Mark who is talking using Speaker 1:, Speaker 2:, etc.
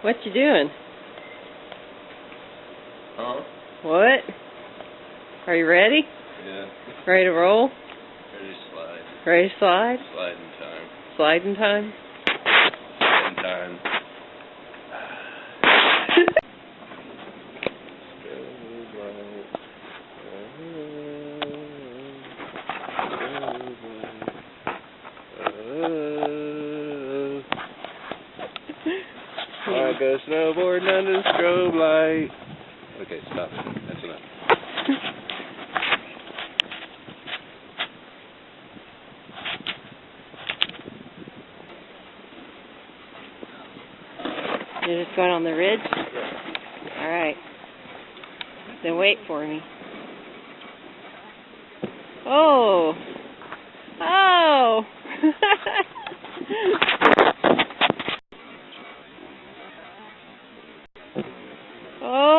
Speaker 1: What you doing?
Speaker 2: Huh?
Speaker 1: What? Are you ready?
Speaker 2: Yeah.
Speaker 1: Ready to roll?
Speaker 2: Ready to slide.
Speaker 1: Ready to slide?
Speaker 2: Sliding time.
Speaker 1: Sliding time?
Speaker 2: Sliding time. I go snowboarding under the strobe light. Okay, stop. That's enough.
Speaker 1: You're just going on the ridge? Alright. Then wait for me. Oh! Oh! Oh!